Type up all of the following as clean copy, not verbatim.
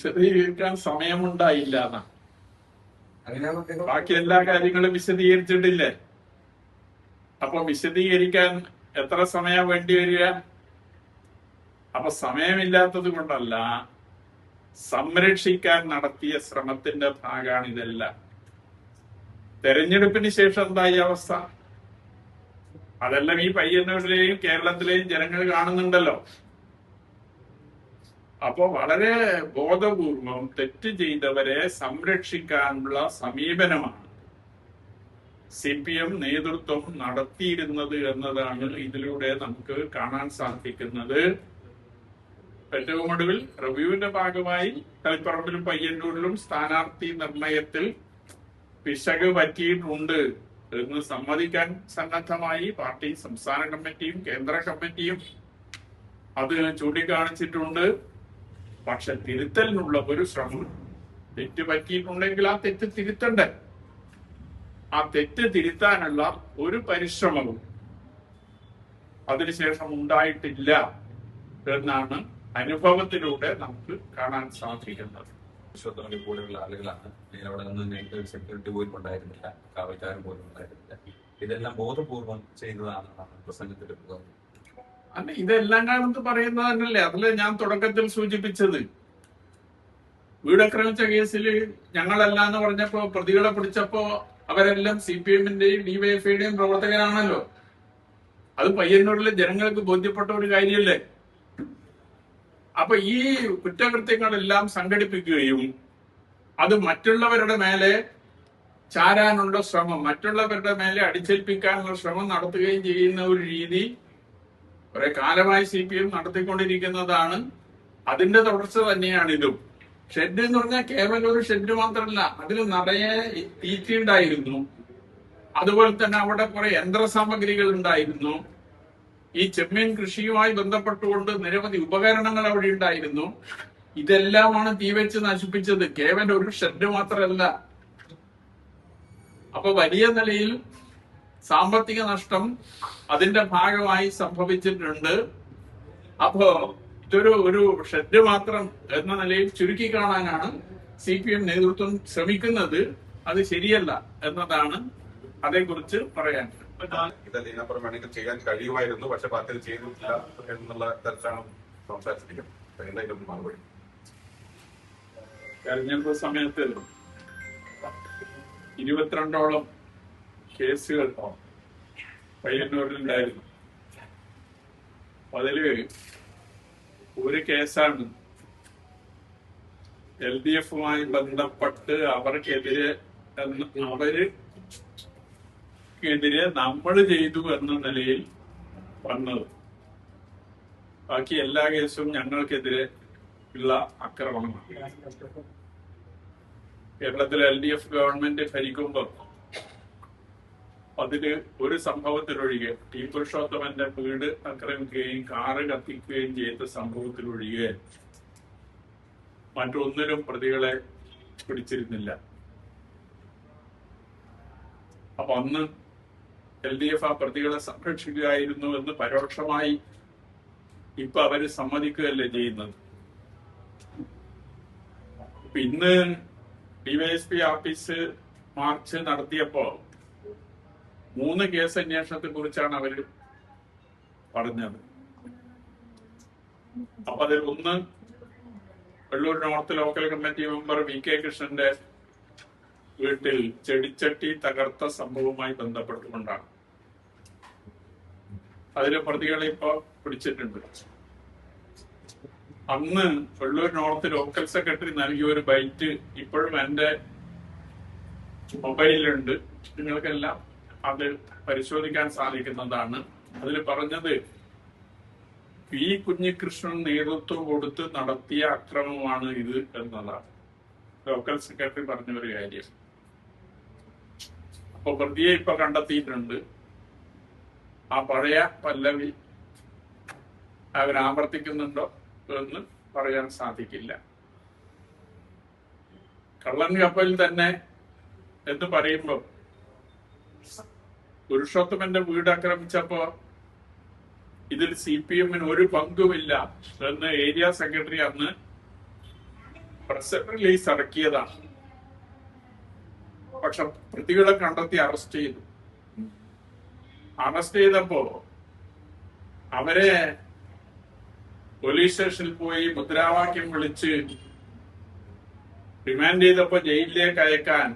വിശദീകരിക്കാൻ സമയമുണ്ടായില്ല എന്നാ. അങ്ങനെ ബാക്കി എല്ലാ കാര്യങ്ങളും വിശദീകരിച്ചിട്ടില്ലേ? അപ്പൊ വിശദീകരിക്കാൻ എത്ര സമയം വേണ്ടി വരിക? അപ്പൊ സമയമില്ലാത്തത് കൊണ്ടല്ല, സംരക്ഷിക്കാൻ നടത്തിയ ശ്രമത്തിന്റെ ഭാഗമാണ് ഇതെല്ലാം. തെരഞ്ഞെടുപ്പിന് ശേഷം എന്തായി അവസ്ഥ? അതെല്ലാം ഈ പയ്യന്നൂരിലെയും കേരളത്തിലെയും ജനങ്ങൾ കാണുന്നുണ്ടല്ലോ. അപ്പോ വളരെ ബോധപൂർവം തെറ്റ് ചെയ്തവരെ സംരക്ഷിക്കാനുള്ള സമീപനമാണ് CPM നേതൃത്വം നടത്തിയിരുന്നത് എന്നതാണ് ഇതിലൂടെ നമുക്ക് കാണാൻ സാധിക്കുന്നത്. ഏറ്റവും ഒടുവിൽ റിവ്യൂവിന്റെ ഭാഗമായി തളിപ്പറമ്പിലും പയ്യന്നൂരിലും സ്ഥാനാർത്ഥി നിർണയത്തിൽ പിശക് പറ്റിയിട്ടുണ്ട് എന്ന് സമ്മതിക്കാൻ സന്നദ്ധമായി പാർട്ടി സംസ്ഥാന കമ്മിറ്റിയും കേന്ദ്ര കമ്മിറ്റിയും അത് ചൂണ്ടിക്കാണിച്ചിട്ടുണ്ട്. പക്ഷെ തിരുത്തലിനുള്ള ഒരു ശ്രമം, തെറ്റ് പറ്റിയിട്ടുണ്ടെങ്കിൽ ആ തെറ്റ് തിരുത്തണ്ടേ? ആ തെറ്റ് തിരുത്താനുള്ള ഒരു പരിശ്രമവും അതിനുശേഷം ഉണ്ടായിട്ടില്ല എന്നാണ് അനുഭവത്തിലൂടെ നമുക്ക് കാണാൻ സാധിക്കുന്നത്. വിശ്വത്തോടെ കൂടെയുള്ള ആളുകളാണ്. അവിടെ നിന്ന് സെക്യൂരിറ്റി പോലും ഉണ്ടായിരുന്നില്ല, കാവൽക്കാരൻ പോലും ഉണ്ടായിരുന്നില്ല. ഇതെല്ലാം ബോധപൂർവം ചെയ്തതാണെന്നാണ് പ്രസംഗത്തിൽ അല്ല, ഇതെല്ലാം കാലത്ത് പറയുന്നത് തന്നെയല്ലേ. അതില് ഞാൻ തുടക്കത്തിൽ സൂചിപ്പിച്ചത്, വീടാക്രമിച്ച കേസിൽ ഞങ്ങളല്ല എന്ന് പറഞ്ഞപ്പോ, പ്രതികളെ പിടിച്ചപ്പോ അവരെല്ലാം CPM-ന്റെയും DYFI-യുടെയും പ്രവർത്തകരാണല്ലോ. അത് പയ്യന്നൂരിലെ ജനങ്ങൾക്ക് ബോധ്യപ്പെട്ട ഒരു കാര്യമല്ലേ. അപ്പൊ ഈ കുറ്റകൃത്യങ്ങളെല്ലാം സംഘടിപ്പിക്കുകയും അത് മറ്റുള്ളവരുടെ മേലെ ചാരാനുള്ള ശ്രമം, മറ്റുള്ളവരുടെ മേലെ അടിച്ചേൽപ്പിക്കാനുള്ള ശ്രമം നടത്തുകയും ചെയ്യുന്ന ഒരു രീതി കുറെ കാലമായി CPM നടത്തിക്കൊണ്ടിരിക്കുന്നതാണ്. അതിന്റെ തുടർച്ച തന്നെയാണ് ഇതും. ഷെഡ് എന്ന് പറഞ്ഞാൽ കേവലം ഒരു ഷെഡ് മാത്രമല്ല, അതിൽ നിറയെ തീറ്റ ഉണ്ടായിരുന്നു. അതുപോലെ തന്നെ അവിടെ കുറെ യന്ത്രസാമഗ്രികൾ ഉണ്ടായിരുന്നു. ഈ ചെമ്മീൻ കൃഷിയുമായി ബന്ധപ്പെട്ടുകൊണ്ട് നിരവധി ഉപകരണങ്ങൾ അവിടെ ഉണ്ടായിരുന്നു. ഇതെല്ലാമാണ് തീവെച്ച് നശിപ്പിച്ചത്, കേവലം ഒരു ഷെഡ് മാത്രമല്ല. അപ്പൊ വലിയ നിലയിൽ സാമ്പത്തിക നഷ്ടം അതിന്റെ ഭാഗമായി സംഭവിച്ചിട്ടുണ്ട്. അപ്പോ ഇതൊരു ഷെഡ് മാത്രം എന്ന നിലയിൽ ചുരുക്കി കാണാനാണ് CPM നേതൃത്വം ശ്രമിക്കുന്നത്. അത് ശരിയല്ല എന്നതാണ് അതേക്കുറിച്ച് പറയാൻ. ഇതിനപ്പുറം വേണമെങ്കിൽ ചെയ്യാൻ കഴിയുമായിരുന്നു, പക്ഷെ പാർട്ടി ചെയ്തിട്ടില്ല എന്നുള്ള തരത്തിലാണ് സംസാരിച്ചിരിക്കുന്നത്. എന്തായാലും മറുപടി, തെരഞ്ഞെടുപ്പ് സമയത്ത് 22ഓളം കേസുകൾ പയ്യന്നൂരിലുണ്ടായിരുന്നു. അതില് ഒരു കേസാണ് LDF-മായി ബന്ധപ്പെട്ട് അവർക്കെതിരെ നമ്മൾ ചെയ്തു എന്ന നിലയിൽ വന്നത്. ബാക്കി എല്ലാ കേസും ഞങ്ങൾക്കെതിരെ ഉള്ള ആക്രമണമാണ്. കേരളത്തിൽ LDF ഗവൺമെന്റ് ഭരിക്കുമ്പോൾ അതില് ഒരു സംഭവത്തിലൊഴികെ, ടി പുരുഷോത്തമന്റെ വീട് ആക്രമിക്കുകയും കാറ് കത്തിക്കുകയും ചെയ്ത സംഭവത്തിലൊഴികെ മറ്റൊന്നിലും പ്രതികളെ പിടിച്ചിരുന്നില്ല. അപ്പൊ അന്ന് LDF ആ പ്രതികളെ സംരക്ഷിക്കുകയായിരുന്നു എന്ന് പരോക്ഷമായി ഇപ്പൊ അവര് സമ്മതിക്കുകയല്ലേ ചെയ്യുന്നത്. ഇന്ന് DYSP ഓഫീസ് മാർച്ച് നടത്തിയപ്പോ 3 കേസ് അന്വേഷണത്തെ കുറിച്ചാണ് അവര് പറഞ്ഞത്. അപ്പൊ അതിൽ ഒന്ന് Vellur north local committee member VK കൃഷ്ണന്റെ വീട്ടിൽ ചെടിച്ചട്ടി തകർത്ത സംഭവവുമായി ബന്ധപ്പെട്ടുകൊണ്ടാണ്. അതിലെ പ്രതികളെ ഇപ്പൊ പിടിച്ചിട്ടുണ്ട്. അന്ന് വെള്ളൂർ നോർത്ത് ലോക്കൽ സെക്രട്ടറി നൽകിയ ഒരു ബൈറ്റ് ഇപ്പോഴും എന്റെ മൊബൈലിലുണ്ട്. നിങ്ങൾക്കെല്ലാം അത് പരിശോധിക്കാൻ സാധിക്കുന്നതാണ്. അതിൽ പറഞ്ഞത് P. കുഞ്ഞികൃഷ്ണൻ നേതൃത്വം കൊടുത്ത് നടത്തിയ അക്രമമാണ് ഇത് എന്നതാണ് ലോക്കൽ സെക്രട്ടറി പറഞ്ഞ ഒരു കാര്യം. അപ്പൊ പ്രതിയെ ഇപ്പൊ കണ്ടെത്തിയിട്ടുണ്ട്. ആ പഴയ പല്ലവി അവരാവർത്തിക്കുന്നുണ്ടോ എന്ന് പറയാൻ സാധിക്കില്ല. കള്ളൻ കപ്പലിൽ തന്നെ എന്ന് പറയുമ്പോൾ പുരുഷോത്തമന്റെ വീട് ആക്രമിച്ചപ്പോ ഇതിൽ CPM-ന് ഒരു പങ്കുമില്ല എന്ന് ഏരിയ സെക്രട്ടറി അന്ന് പ്രസ് റിലീസ് ഇറക്കിയതാണ്. പക്ഷെ പ്രതികളെ കണ്ടെത്തി അറസ്റ്റ് ചെയ്തു. അറസ്റ്റ് ചെയ്തപ്പോ അവരെ പോലീസ് സ്റ്റേഷനിൽ പോയി മുദ്രാവാക്യം വിളിച്ച് റിമാൻഡ് ചെയ്തപ്പോ ജയിലിലേക്ക് അയക്കാൻ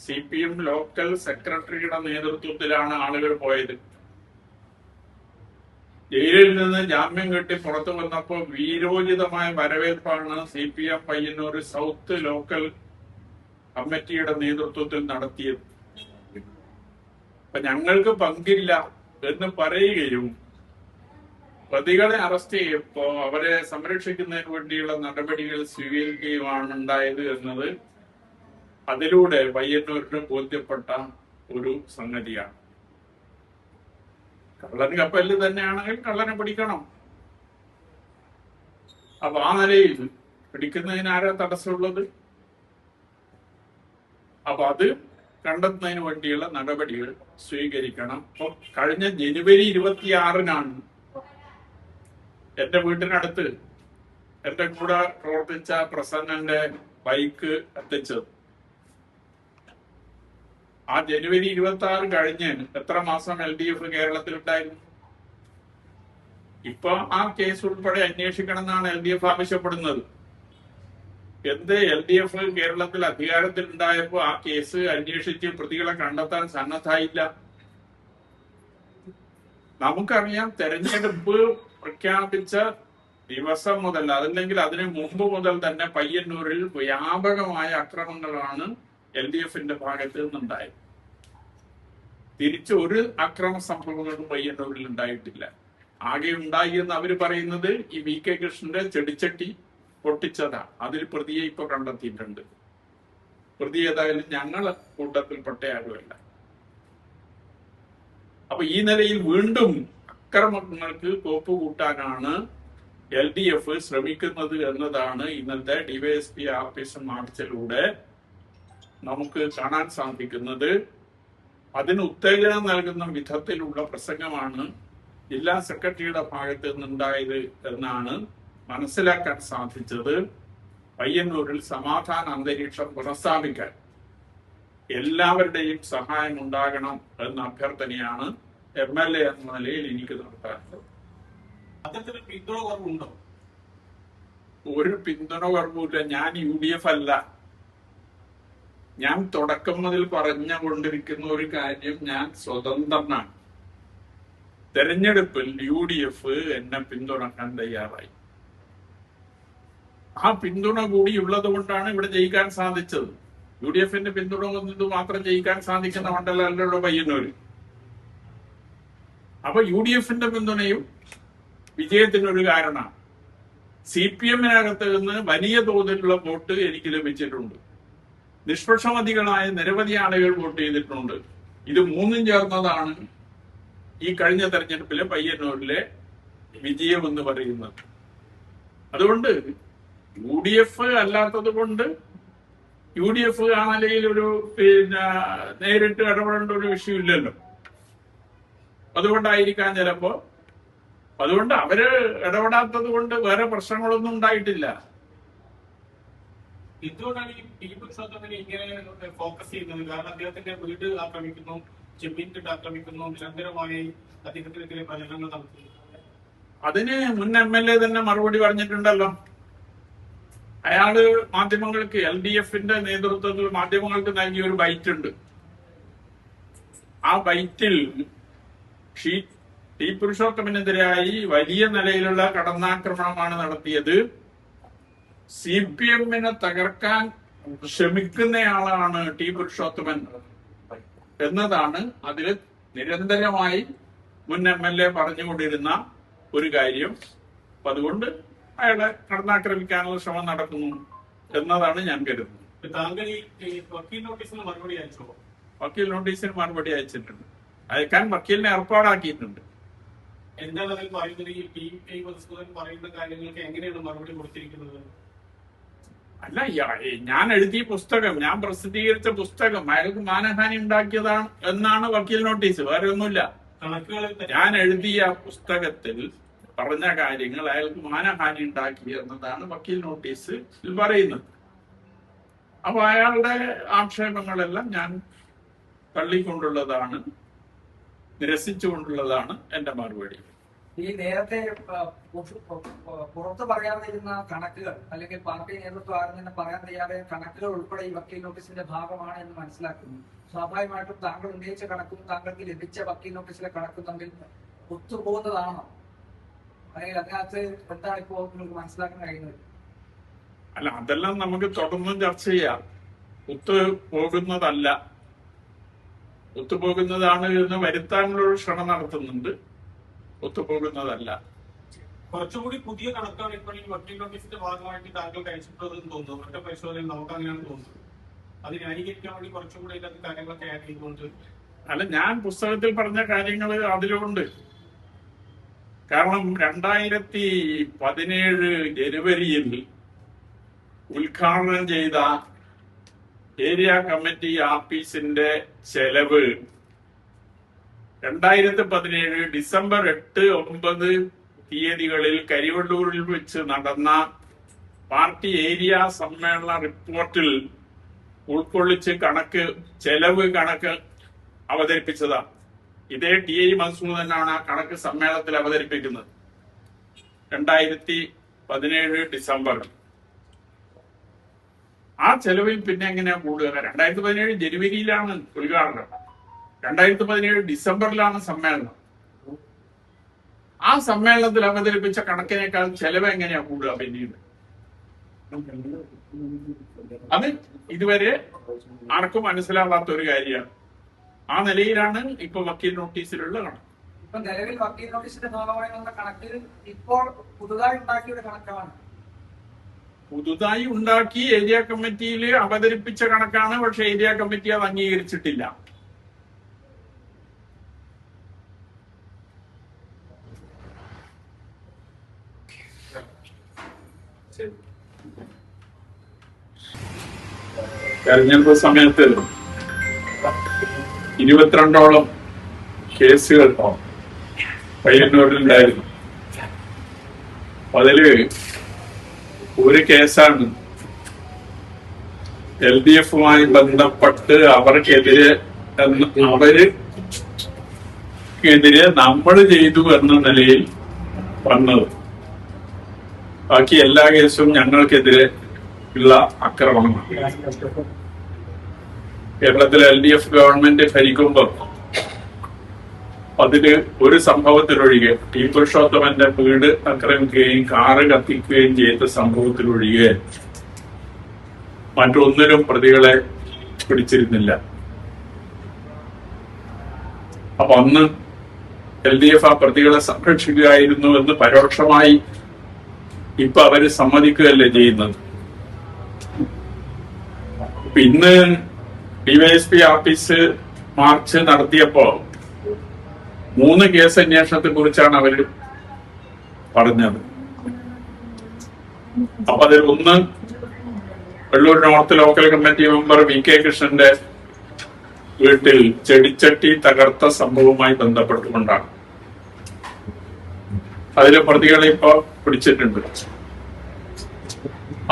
CPM ലോക്കൽ സെക്രട്ടറിയുടെ നേതൃത്വത്തിലാണ് ആളുകൾ പോയത്. ജയിലിൽ നിന്ന് ജാമ്യം കിട്ടി പുറത്തു വന്നപ്പോ വീരോചിതമായ വരവേൽപ്പാണ് CPM പയ്യന്നൂർ സൗത്ത് ലോക്കൽ കമ്മിറ്റിയുടെ നേതൃത്വത്തിൽ നടത്തിയത്. അപ്പൊ ഞങ്ങൾക്ക് പങ്കില്ല എന്ന് പറയുകയും പ്രതികളെ അറസ്റ്റ് ചെയ്യപ്പോ അവരെ സംരക്ഷിക്കുന്നതിന് വേണ്ടിയുള്ള നടപടികൾ സ്വീകരിക്കുകയുമാണ് ഉണ്ടായത് എന്നത് അതിലൂടെ പയ്യന്നൂരിന് ബോധ്യപ്പെട്ട ഒരു സംഗതിയാണ്. കള്ളൻ കപ്പലിൽ തന്നെയാണെങ്കിൽ കള്ളനെ പിടിക്കണം. അപ്പൊ ആ നിലയിൽ പിടിക്കുന്നതിന് ആരാ തടസ്സമുള്ളത്? അപ്പൊ അത് കണ്ടെത്തുന്നതിന് വേണ്ടിയുള്ള നടപടികൾ സ്വീകരിക്കണം. അപ്പൊ കഴിഞ്ഞ ജനുവരി 26-നാണ് എന്റെ വീട്ടിനടുത്ത് എന്റെ കൂടെ പ്രവർത്തിച്ച പ്രസന്നന്റെ ബൈക്ക് എത്തിച്ചത്. ആ ജനുവരി 26 കഴിഞ്ഞ് എത്ര മാസം LDF കേരളത്തിലുണ്ടായിരുന്നു? ഇപ്പൊ ആ കേസ് ഉൾപ്പെടെ അന്വേഷിക്കണം എന്നാണ് LDF ആവശ്യപ്പെടുന്നത്. എന്ത് LDF കേരളത്തിൽ അധികാരത്തിൽ ഉണ്ടായപ്പോ ആ കേസ് അന്വേഷിച്ച് പ്രതികളെ കണ്ടെത്താൻ സന്നദ്ധായില്ല? നമുക്കറിയാം, തെരഞ്ഞെടുപ്പ് പ്രഖ്യാപിച്ച ദിവസം മുതൽ അതല്ലെങ്കിൽ അതിന് മുമ്പ് മുതൽ തന്നെ പയ്യന്നൂരിൽ വ്യാപകമായ അക്രമങ്ങളാണ് LDFന്റെ ഭാഗത്ത് നിന്നുണ്ടായത്. തിരിച്ച് ഒരു അക്രമ സംഭവങ്ങളും പയ്യന്നൂരിൽ ഉണ്ടായിട്ടില്ല. ആകെ ഉണ്ടായി എന്ന് അവര് പറയുന്നത് ഈ VK കൃഷ്ണന്റെ ചെടിച്ചട്ടി പൊട്ടിച്ചതാ. അതിൽ പ്രതിയെ ഇപ്പൊ കണ്ടെത്തിയിട്ടുണ്ട്. പ്രതി ഏതായാലും ഞങ്ങളെ കൂട്ടത്തിൽപ്പെട്ട ആരുമല്ല. അപ്പൊ ഈ നിലയിൽ വീണ്ടും അക്രമങ്ങൾക്ക് കോപ്പ് കൂട്ടാനാണ് LDF ശ്രമിക്കുന്നത് എന്നതാണ് ഇന്നത്തെ DYSP ആർട്ടിസം മാർച്ചിലൂടെ നമുക്ക് കാണാൻ സാധിക്കുന്നത്. അതിന് ഉത്തേജനം നൽകുന്ന വിധത്തിലുള്ള പ്രസംഗമാണ് ജില്ലാ സെക്രട്ടറിയുടെ ഭാഗത്ത് നിന്നുണ്ടായത് എന്നാണ് മനസ്സിലാക്കാൻ സാധിച്ചത്. പയ്യന്നൂരിൽ സമാധാന അന്തരീക്ഷം പുനഃസ്ഥാപിക്കാൻ എല്ലാവരുടെയും സഹായം ഉണ്ടാകണം എന്ന അഭ്യർത്ഥനയാണ് MLA എന്ന നിലയിൽ എനിക്ക് നടത്താറുള്ളത്. അത്തരത്തിൽ പിന്തുണ കുറവുണ്ടോ? ഒരു പിന്തുണ കുറവില്ല. ഞാൻ UDF അല്ല. ഞാൻ തുടക്കം മുതൽ പറഞ്ഞുകൊണ്ടിരിക്കുന്ന ഒരു കാര്യം, ഞാൻ സ്വതന്ത്രനാണ്. തെരഞ്ഞെടുപ്പിൽ UDF എന്നെ പിന്തുണക്കാൻ തയ്യാറായി. ആ പിന്തുണ കൂടി ഉള്ളത് കൊണ്ടാണ് ഇവിടെ ജയിക്കാൻ സാധിച്ചത്. UDFന്റെ പിന്തുണ വന്നത് മാത്രം ജയിക്കാൻ സാധിക്കുന്ന മണ്ഡലമല്ലല്ലോ പയ്യന്നൂര്. അപ്പൊ UDFന്റെ പിന്തുണയും വിജയത്തിനൊരു കാരണമാണ്. CPMനകത്ത് നിന്ന് വലിയ തോതിലുള്ള വോട്ട് എനിക്ക് ലഭിച്ചിട്ടുണ്ട്. നിഷ്പക്ഷമതികളായ നിരവധി ആളുകൾ വോട്ട് ചെയ്തിട്ടുണ്ട്. ഇത് മൂന്നും ചേർന്നതാണ് ഈ കഴിഞ്ഞ തെരഞ്ഞെടുപ്പിലെ പയ്യന്നൂരിലെ വിജയം എന്ന് പറയുന്നത്. അതുകൊണ്ട് UDF അല്ലാത്തത് കൊണ്ട് UDF ആ നിലയിൽ ഒരു നേരിട്ട് ഇടപെടേണ്ട ഒരു വിഷയമില്ലല്ലോ. അതുകൊണ്ടായിരിക്കാം ചിലപ്പോ. അതുകൊണ്ട് അവര് ഇടപെടാത്തത് കൊണ്ട് വേറെ പ്രശ്നങ്ങളൊന്നും ഉണ്ടായിട്ടില്ല. എന്തുകൊണ്ടാണ് ഈ പുരുഷോത്തമനെ ഇങ്ങനെ ഫോക്കസ് ചെയ്യുന്നത്? കാരണം അദ്ദേഹത്തിന്റെ വീട് ആക്രമിക്കുന്നു, ചെമ്മീൻകെട്ട് ആക്രമിക്കുന്നു, നിരന്തരമായി അദ്ദേഹത്തിനെതിരെ പ്രചരണങ്ങൾ നടത്തുന്നു. അതിന് മുൻ MLA തന്നെ മറുപടി പറഞ്ഞിട്ടുണ്ടല്ലോ. അയാള് മാധ്യമങ്ങൾക്ക് LDFന്റെ നേതൃത്വത്തിൽ മാധ്യമങ്ങൾക്ക് നൽകിയ ഒരു ബൈറ്റ് ഉണ്ട്. ആ ബൈറ്റിൽ ടി പുരുഷോത്തമനെതിരായി വലിയ നിലയിലുള്ള കടന്നാക്രമണമാണ് നടത്തിയത്. CPMനെ തകർക്കാൻ ശ്രമിക്കുന്നയാളാണ് ടി പുരുഷോത്തമൻ എന്നതാണ് അതിൽ നിരന്തരമായി മുൻ MLA പറഞ്ഞുകൊണ്ടിരുന്ന ഒരു കാര്യം. അപ്പൊ അതുകൊണ്ട് അയാളെ കടന്നാക്രമിക്കാനുള്ള ശ്രമം നടക്കുന്നു എന്നതാണ് ഞാൻ കരുതുന്നത്. താങ്കൾ ഈ വക്കീൽ നോട്ടീസിന് മറുപടി അയച്ചോ? വക്കീൽ നോട്ടീസിന് മറുപടി അയച്ചിട്ടുണ്ട്. അയക്കാൻ വക്കീലിനെ ഏർപ്പാടാക്കിയിട്ടുണ്ട്. എന്താണ് അതിൽ പറയുന്നത്? ഈ PK മധുസൂദൻ പറയുന്ന കാര്യങ്ങൾക്ക് എങ്ങനെയാണ് മറുപടി കൊടുത്തിരിക്കുന്നത്? അല്ല, ഞാൻ എഴുതിയ പുസ്തകം, ഞാൻ പ്രസിദ്ധീകരിച്ച പുസ്തകം അയാൾക്ക് മാനഹാനി ഉണ്ടാക്കിയതാണ് എന്നാണ് വക്കീൽ നോട്ടീസ്. വേറെ ഒന്നുമില്ല. ഞാൻ എഴുതിയ പുസ്തകത്തിൽ പറഞ്ഞ കാര്യങ്ങൾ അയാൾക്ക് മാനഹാനി ഉണ്ടാക്കി എന്നതാണ് വക്കീൽ നോട്ടീസിൽ പറയുന്നത്. അപ്പൊ അയാളുടെ ആക്ഷേപങ്ങളെല്ലാം ഞാൻ തള്ളിക്കൊണ്ടുള്ളതാണ്, നിരസിച്ചുകൊണ്ടുള്ളതാണ് എന്റെ മറുപടി. ഈ നേരത്തെ പുറത്ത് പറയാതിരുന്ന കണക്കുകൾ അല്ലെങ്കിൽ പാർട്ടി നേതൃത്വം ആരും തന്നെ പറയാൻ തയ്യാറായ കണക്കുകൾ ഉൾപ്പെടെ ഈ വക്കീൽ നോട്ടീസിന്റെ ഭാഗമാണ് എന്ന് മനസ്സിലാക്കുന്നു. സ്വാഭാവികമായിട്ടും താങ്കൾ ഉന്നയിച്ച കണക്കും താങ്കൾക്ക് ലഭിച്ച വക്കീൽ നോട്ടീസിലെ കണക്കും തമ്മിൽ ഒത്തുപോകുന്നതാണോ, അല്ലെങ്കിൽ അതിനകത്ത് എന്താണ് ഇപ്പോൾ നിങ്ങൾക്ക് മനസ്സിലാക്കാൻ കഴിയുന്നത്? അല്ല, അതെല്ലാം നമുക്ക് തുടർന്നും ചർച്ച ചെയ്യാം. ഒത്തുപോകുന്നതല്ല, ഒത്തുപോകുന്നതാണ് എന്ന് വരുത്താനുള്ള ഒരു ശ്രമം നടത്തുന്നുണ്ട്, ഒത്തുപോകുന്നതല്ല. കുറച്ചുകൂടി പുതിയ കണക്കാണ് ഇപ്പോൾ ഈ വക്കീൽ നോട്ടീസിന്റെ ഭാഗമായിട്ട് താങ്കൾക്ക് അയച്ചിട്ടുള്ളതെന്ന് തോന്നുന്നു. ഒറ്റ പരിശോധനയിൽ നമുക്ക് അങ്ങനെയാണ് തോന്നുന്നത്. അത് ന്യായീകരിക്കാൻ വേണ്ടി കുറച്ചുകൂടി ഇതിനകത്ത് കാര്യങ്ങളൊക്കെ ആഡ് ചെയ്തുകൊണ്ട്. അല്ല, ഞാൻ പുസ്തകത്തിൽ പറഞ്ഞ കാര്യങ്ങൾ അതിലുണ്ട്. കാരണം 2017 ജനുവരിയിൽ ഉദ്ഘാടനം ചെയ്ത ഏരിയ കമ്മിറ്റി ആഫീസിന്റെ ചെലവ് 2017 ഡിസംബർ 8, 9 തീയതികളിൽ കരിവള്ളൂരിൽ വെച്ച് നടന്ന പാർട്ടി ഏരിയ സമ്മേളന റിപ്പോർട്ടിൽ ഉൾക്കൊള്ളിച്ച് ചെലവ് കണക്ക് അവതരിപ്പിച്ചതാണ്. ഇതേ ടി.ഐ. മധുസൂദനാണ് ആ കണക്ക് സമ്മേളനത്തിൽ അവതരിപ്പിക്കുന്നത് 2017 ഡിസംബറിൽ. ആ ചെലവിൽ പിന്നെ എങ്ങനെയാ കൂടുക? 2017 ജനുവരിയിലാണ് ഉദ്ഘാടനം, 2017 ഡിസംബറിലാണ് സമ്മേളനം. ആ സമ്മേളനത്തിൽ അവതരിപ്പിച്ച കണക്കിനേക്കാൾ ചെലവ് എങ്ങനെയാ കൂടുക പിന്നീട്? അത് ഇതുവരെ ആർക്കും മനസ്സിലാവാത്ത ഒരു കാര്യമാണ്. ആ നിലയിലാണ് ഇപ്പൊ വക്കീൽ നോട്ടീസിലുള്ള കണക്ക്. ഇപ്പൊ നിലവിൽ വക്കീൽ നോട്ടീസിന്റെ ഭാഗമായി വന്ന കണക്ക് ഇപ്പോൾ പുതുതായി ഉണ്ടാക്കിയ ഒരു കണക്കാണ്. പുതുതായി ഉണ്ടാക്കി ഏരിയ കമ്മിറ്റിയിൽ അവതരിപ്പിച്ച കണക്കാണ്. പക്ഷെ ഏരിയ കമ്മിറ്റി അത് അംഗീകരിച്ചിട്ടില്ല. തെരഞ്ഞെടുപ്പ് സമയത്ത് 22ഓളം കേസുകൾ പയ്യന്നൂരിലുണ്ടായിരുന്നു. അതില് ഒരു കേസാണ് LDF-മായി ബന്ധപ്പെട്ട് അവർക്കെതിരെ നമ്മൾ ചെയ്തു എന്ന നിലയിൽ വന്നത്. ബാക്കി എല്ലാ കേസും ഞങ്ങൾക്കെതിരെ ഉള്ള ആക്രമണമാണ്. കേരളത്തിൽ LDF ഗവൺമെന്റ് ഭരിക്കുമ്പോൾ അതില് ഒരു സംഭവത്തിലൊഴികെ ടി പുരുഷോത്തമന്റെ വീട് ആക്രമിക്കുകയും കാറ് കത്തിക്കുകയും ചെയ്ത സംഭവത്തിലൊഴികെ മറ്റൊന്നിലും പ്രതികളെ പിടിച്ചിരുന്നില്ല. അപ്പൊ അന്ന് LDF ആ പ്രതികളെ സംരക്ഷിക്കുകയായിരുന്നു എന്ന് പരോക്ഷമായി ഇപ്പൊ അവര് സമ്മതിക്കുകയല്ലേ ചെയ്യുന്നത്. ഇന്ന് DYSP ഓഫീസ് മാർച്ച് നടത്തിയപ്പോ 3 കേസ് അന്വേഷണത്തെ കുറിച്ചാണ് അവര് പറഞ്ഞത്. അപ്പൊ അതിൽ ഒന്ന് Vellur north local committee member VK കൃഷ്ണന്റെ വീട്ടിൽ ചെടിച്ചട്ടി തകർത്ത സംഭവവുമായി ബന്ധപ്പെട്ടുകൊണ്ടാണ്. അതിലെ പ്രതികളെ ഇപ്പൊ പിടിച്ചിട്ടുണ്ട്.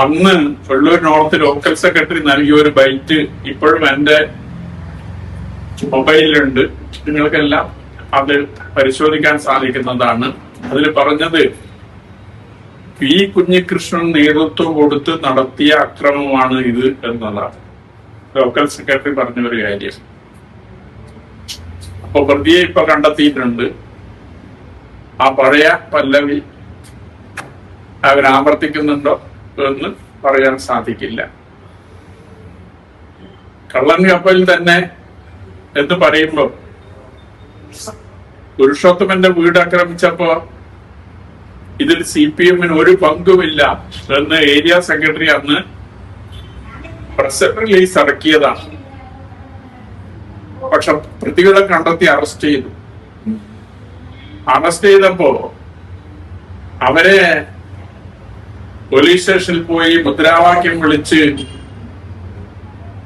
അന്ന് വെള്ളൂർ നോർത്ത് ലോക്കൽ സെക്രട്ടറി നൽകിയ ഒരു ബൈറ്റ് ഇപ്പോഴും എന്റെ മൊബൈലിലുണ്ട്. നിങ്ങൾക്കെല്ലാം അത് പരിശോധിക്കാൻ സാധിക്കുന്നതാണ്. അതിൽ പറഞ്ഞത് P. കുഞ്ഞികൃഷ്ണൻ നേതൃത്വം കൊടുത്ത് നടത്തിയ അക്രമമാണ് ഇത് എന്നതാണ് ലോക്കൽ സെക്രട്ടറി പറഞ്ഞ ഒരു കാര്യം. അപ്പൊ പ്രതിയെ ഇപ്പൊ കണ്ടെത്തിയിട്ടുണ്ട്. ആ പഴയ പല്ലവി അവരാവർത്തിക്കുന്നുണ്ടോ എന്ന് പറയാൻ സാധിക്കില്ല. കള്ളൻ കപ്പൽ തന്നെ എന്ന് പറയുമ്പോൾ പുരുഷോത്തമന്റെ വീട് ആക്രമിച്ചപ്പോ ഇതിൽ CPM-ന് ഒരു പങ്കുമില്ല എന്ന് ഏരിയ സെക്രട്ടറി അന്ന് പ്രസ് റിലീസ് ഇറക്കിയതാണ്. പക്ഷെ പ്രതികളെ കണ്ടെത്തി അറസ്റ്റ് ചെയ്തു. അറസ്റ്റ് ചെയ്തപ്പോ അവരെ പോലീസ് സ്റ്റേഷനിൽ പോയി മുദ്രാവാക്യം വിളിച്ച്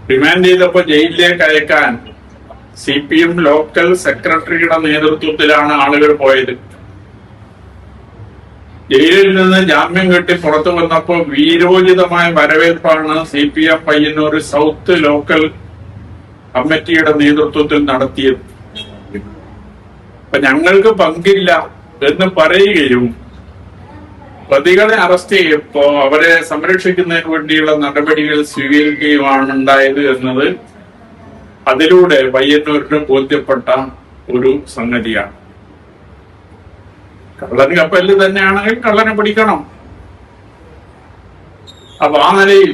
റിമാൻഡ് ചെയ്തപ്പോ ജയിലിലേക്ക് അയക്കാൻ CPM ലോക്കൽ സെക്രട്ടറിയുടെ നേതൃത്വത്തിലാണ് ആളുകൾ പോയത്. ജയിലിൽ നിന്ന് ജാമ്യം കിട്ടി പുറത്തു വന്നപ്പോൾ വീരോചിതമായ വരവേൽപ്പാണ് CPM പയ്യന്നൂർ സൗത്ത് ലോക്കൽ കമ്മിറ്റിയുടെ നേതൃത്വത്തിൽ നടത്തിയത്. അപ്പൊ ഞങ്ങൾക്ക് പങ്കില്ല എന്ന് പറയുകയും പ്രതികളെ അറസ്റ്റ് ചെയ്യപ്പോ അവരെ സംരക്ഷിക്കുന്നതിന് വേണ്ടിയുള്ള നടപടികൾ സ്വീകരിക്കുകയുമാണ് ഉണ്ടായത് എന്നത് അതിലൂടെ പയ്യന്നൂരിന് ബോധ്യപ്പെട്ട ഒരു സംഗതിയാണ്. കള്ളൻ കപ്പലിൽ തന്നെയാണെങ്കിൽ കള്ളനെ പിടിക്കണം. അപ്പൊ ആ നിലയിൽ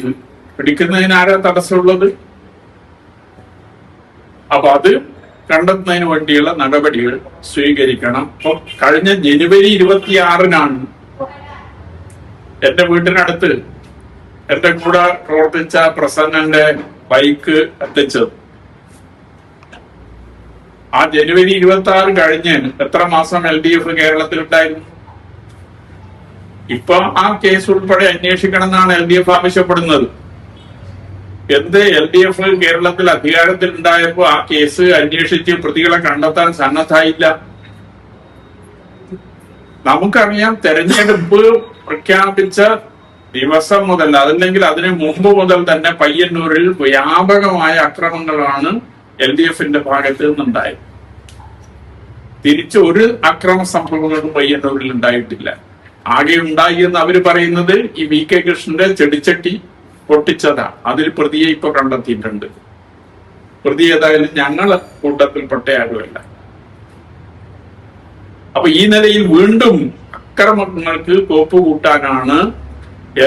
പിടിക്കുന്നതിന് ആരാ തടസ്സമുള്ളത്? അപ്പൊ അത് കണ്ടെത്തുന്നതിന് വേണ്ടിയുള്ള നടപടികൾ സ്വീകരിക്കണം. അപ്പൊ കഴിഞ്ഞ ജനുവരി 26-നാണ് എന്റെ വീട്ടിനടുത്ത് എന്റെ കൂടെ പ്രവർത്തിച്ച പ്രസന്നന്റെ ബൈക്ക് എത്തിച്ചത്. ആ ജനുവരി 26 കഴിഞ്ഞ് എത്ര മാസം LDF കേരളത്തിലുണ്ടായിരുന്നു? ഇപ്പൊ ആ കേസ് ഉൾപ്പെടെ അന്വേഷിക്കണം എന്നാണ് LDF ആവശ്യപ്പെടുന്നത്. എന്ത് LDF കേരളത്തിൽ അധികാരത്തിൽ ഉണ്ടായപ്പോ ആ കേസ് അന്വേഷിച്ച് പ്രതികളെ കണ്ടെത്താൻ സന്നദ്ധായില്ല? നമുക്കറിയാം, തെരഞ്ഞെടുപ്പ് പ്രഖ്യാപിച്ച ദിവസം മുതൽ അതല്ലെങ്കിൽ അതിന് മുമ്പ് മുതൽ തന്നെ പയ്യന്നൂരിൽ വ്യാപകമായ അക്രമങ്ങളാണ് LDFന്റെ ഭാഗത്ത് നിന്നുണ്ടായത്. തിരിച്ച് ഒരു അക്രമ സംഭവങ്ങളും പയ്യന്നൂരിൽ ഉണ്ടായിട്ടില്ല. ആകെ ഉണ്ടായി എന്ന് അവര് പറയുന്നത് ഈ VK കൃഷ്ണന്റെ ചെടിച്ചട്ടി പൊട്ടിച്ചതാ. അതിൽ പ്രതിയെ ഇപ്പൊ കണ്ടെത്തിയിട്ടുണ്ട്. പ്രതി ഏതായാലും ഞങ്ങളെ കൂട്ടത്തിൽപ്പെട്ട ആരുമല്ല. അപ്പൊ ഈ നിലയിൽ വീണ്ടും അക്രമങ്ങൾക്ക് കോപ്പ് കൂട്ടാനാണ്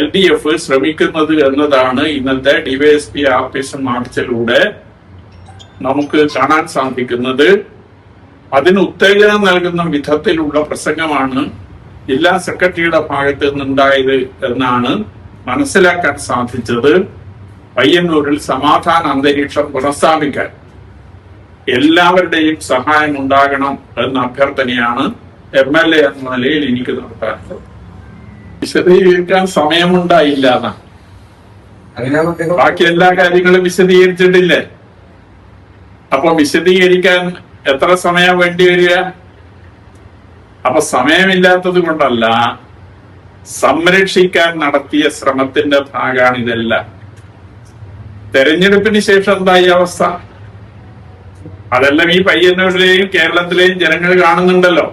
LDF ശ്രമിക്കുന്നത് എന്നതാണ് ഇന്നത്തെ DYSP ആഫീസ് മാർച്ചിലൂടെ നമുക്ക് കാണാൻ സാധിക്കുന്നത്. അതിന് ഉത്തേജനം നൽകുന്ന വിധത്തിലുള്ള പ്രസംഗമാണ് ജില്ലാ സെക്രട്ടറിയുടെ ഭാഗത്ത് നിന്നുണ്ടായത് എന്നാണ് മനസ്സിലാക്കാൻ സാധിച്ചത്. പയ്യന്നൂരിൽ സമാധാന അന്തരീക്ഷം പുനഃസ്ഥാപിക്കാൻ എല്ലാവരുടെയും സഹായം ഉണ്ടാകണം എന്ന അഭ്യർത്ഥനയാണ് MLA എന്ന നിലയിൽ എനിക്ക് നടത്താനുള്ളത്. വിശദീകരിക്കാൻ സമയമുണ്ടായില്ല എന്നാണ്. ബാക്കി എല്ലാ കാര്യങ്ങളും വിശദീകരിച്ചിട്ടില്ലേ? അപ്പൊ വിശദീകരിക്കാൻ എത്ര സമയം വേണ്ടി വരിക? അപ്പൊ സമയമില്ലാത്തത് കൊണ്ടല്ല, സംരക്ഷിക്കാൻ നടത്തിയ ശ്രമത്തിന്റെ ഭാഗമാണ് ഇതെല്ലാം. തെരഞ്ഞെടുപ്പിന് ശേഷം എന്തായി അവസ്ഥ? അതെല്ലാം ഈ പയ്യന്നൂരിലെയും കേരളത്തിലെയും ജനങ്ങൾ കാണുന്നുണ്ടല്ലോ.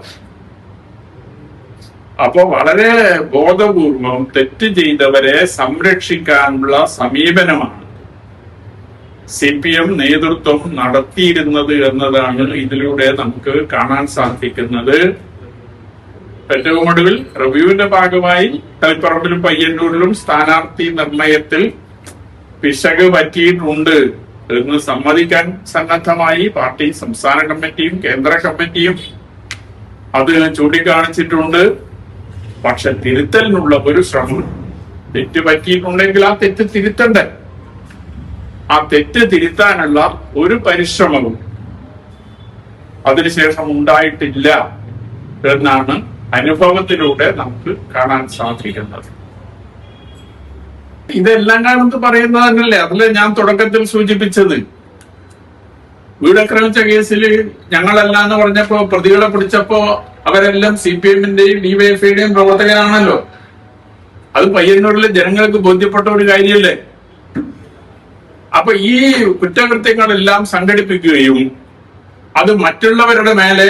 അപ്പോ വളരെ ബോധപൂർവം തെറ്റ് ചെയ്തവരെ സംരക്ഷിക്കാനുള്ള സമീപനമാണ് CPM നേതൃത്വം നടത്തിയിരുന്നത് എന്നതാണ് ഇതിലൂടെ നമുക്ക് കാണാൻ സാധിക്കുന്നത്. ഏറ്റവും ഒടുവിൽ റിവ്യൂവിന്റെ ഭാഗമായി തളിപ്പറമ്പിലും പയ്യന്നൂരിലും സ്ഥാനാർത്ഥി നിർണയത്തിൽ പിശക് പറ്റിയിട്ടുണ്ട് എന്ന് സമ്മതിക്കാൻ സന്നദ്ധമായി പാർട്ടി സംസ്ഥാന കമ്മിറ്റിയും കേന്ദ്ര കമ്മിറ്റിയും അത് ചൂണ്ടിക്കാണിച്ചിട്ടുണ്ട്. പക്ഷെ തിരുത്തലിനുള്ള ഒരു ശ്രമം, തെറ്റ് പറ്റിയിട്ടുണ്ടെങ്കിൽ ആ തെറ്റ് തിരുത്തണ്ടേ? ആ തെറ്റ് തിരുത്താനുള്ള ഒരു പരിശ്രമവും അതിനുശേഷം ഉണ്ടായിട്ടില്ല എന്നാണ് അനുഭവത്തിലൂടെ നമുക്ക് കാണാൻ സാധിക്കുന്നത്. ഇതെല്ലാം കാണുന്നത് പറയുന്നത് തന്നെയല്ലേ? അതില് ഞാൻ തുടക്കത്തിൽ സൂചിപ്പിച്ചത്, വീടാക്രമിച്ച കേസിൽ ഞങ്ങളല്ല എന്ന് പറഞ്ഞപ്പോ പ്രതികളെ പിടിച്ചപ്പോ അവരെല്ലാം CPMന്റെയും DYFIയുടെയും പ്രവർത്തകരാണല്ലോ. അത് പയ്യന്നൂരിലെ ജനങ്ങൾക്ക് ബോധ്യപ്പെട്ട ഒരു കാര്യമല്ലേ? അപ്പൊ ഈ കുറ്റകൃത്യങ്ങളെല്ലാം സംഘടിപ്പിക്കുകയും അത് മറ്റുള്ളവരുടെ മേലെ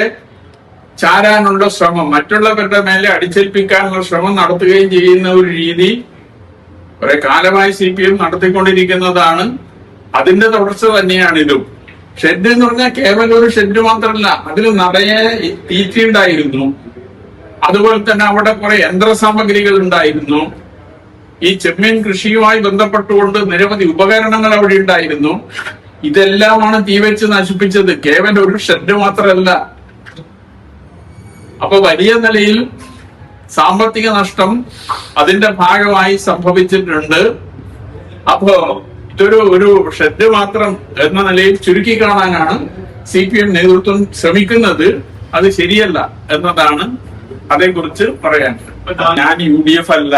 ചാരാനുള്ള ശ്രമം, മറ്റുള്ളവരുടെ മേലെ അടിച്ചേൽപ്പിക്കാനുള്ള ശ്രമം നടത്തുകയും ചെയ്യുന്ന ഒരു രീതി കുറെ കാലമായി CPM നടത്തിക്കൊണ്ടിരിക്കുന്നതാണ്. അതിന്റെ തുടർച്ച തന്നെയാണ് ഇതും. ഷെഡ് എന്ന് പറഞ്ഞാൽ കേവലം ഒരു ഷെഡ് മാത്രമല്ല, അതിൽ നിറയെ തീറ്റയുണ്ടായിരുന്നു. അതുപോലെ തന്നെ അവിടെ കുറെ യന്ത്രസാമഗ്രികൾ ഉണ്ടായിരുന്നു. ഈ ചെമ്മീൻ കൃഷിയുമായി ബന്ധപ്പെട്ടുകൊണ്ട് നിരവധി ഉപകരണങ്ങൾ അവിടെ ഉണ്ടായിരുന്നു. ഇതെല്ലാമാണ് തീവെച്ച് നശിപ്പിച്ചത്, കേവലം ഒരു ഷെഡ് മാത്രമല്ല. അപ്പൊ വലിയ നിലയിൽ സാമ്പത്തിക നഷ്ടം അതിന്റെ ഭാഗമായി സംഭവിച്ചിട്ടുണ്ട്. അപ്പോ ഇതൊരു ഷെഡ് മാത്രം എന്ന നിലയിൽ ചുരുക്കി കാണാനാണ് CPM നേതൃത്വം ശ്രമിക്കുന്നത്. അത് ശരിയല്ല എന്നതാണ് അതേക്കുറിച്ച് പറയാൻ. ഞാൻ UDF അല്ല.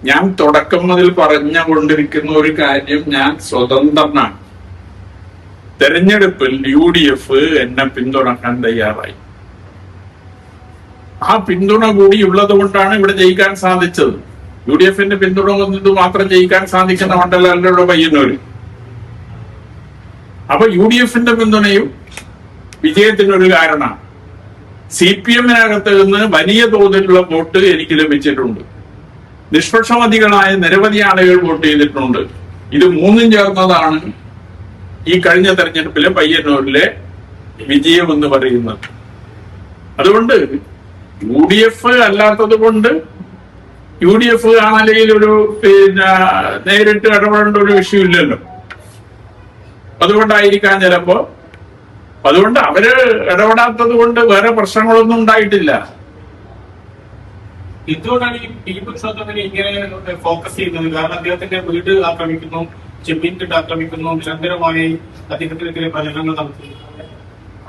ഞാൻ തുടക്കം മുതൽ പറഞ്ഞുകൊണ്ടിരിക്കുന്ന ഒരു കാര്യം, ഞാൻ സ്വതന്ത്രനാണ്. തെരഞ്ഞെടുപ്പിൽ UDF എന്നെ പിന്തുണക്കാൻ തയ്യാറായി. ആ പിന്തുണ കൂടി ഉള്ളത് കൊണ്ടാണ് ഇവിടെ ജയിക്കാൻ സാധിച്ചത്. UDF പിന്തുണ വന്നത് മാത്രം ജയിക്കാൻ സാധിക്കുന്ന മണ്ഡലമല്ലോ പയ്യന്നൂര്. അപ്പൊ UDF പിന്തുണയും വിജയത്തിനൊരു കാരണമാണ്. CPM നിന്ന് വലിയ തോതിലുള്ള വോട്ട് എനിക്ക് ലഭിച്ചിട്ടുണ്ട്. നിഷ്പക്ഷമതികളായ നിരവധി ആളുകൾ വോട്ട് ചെയ്തിട്ടുണ്ട്. ഇത് മൂന്നും ചേർന്നതാണ് ഈ കഴിഞ്ഞ തെരഞ്ഞെടുപ്പിലെ പയ്യന്നൂരിലെ വിജയം എന്ന് പറയുന്നത്. അതുകൊണ്ട് UDF അല്ലാത്തത് കൊണ്ട് UDF ആ നിലയിൽ ഒരു നേരിട്ട് ഇടപെടേണ്ട ഒരു വിഷയമില്ലല്ലോ. അതുകൊണ്ടായിരിക്കാം ചിലപ്പോ. അതുകൊണ്ട് അവര് ഇടപെടാത്തത് കൊണ്ട് വേറെ പ്രശ്നങ്ങളൊന്നും ഉണ്ടായിട്ടില്ല. എന്തുകൊണ്ടാണ് ഈ ടി പുരുഷോത്തമനെ ഇങ്ങനെ ഫോക്കസ് ചെയ്യുന്നത്? കാരണം അദ്ദേഹത്തിന്റെ വീട് ആക്രമിക്കുന്നു, ചെമ്മീൻ ആക്രമിക്കുന്നു, നിരന്തരമായി അദ്ദേഹത്തിനെതിരെ പ്രചരണങ്ങൾ നടത്തുന്നു.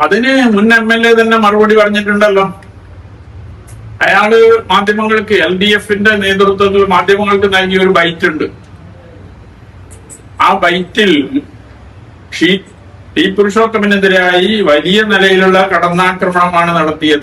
അതിന് മുൻ MLA തന്നെ മറുപടി പറഞ്ഞിട്ടുണ്ടല്ലോ. അയാള് മാധ്യമങ്ങൾക്ക് LDF നേതൃത്വത്തിൽ മാധ്യമങ്ങൾക്ക് നൽകിയ ഒരു ബൈറ്റ് ഉണ്ട്. ആ ബൈറ്റിൽ ടി പുരുഷോത്തമനെതിരായി വലിയ നിലയിലുള്ള കടന്നാക്രമണമാണ് നടത്തിയത്.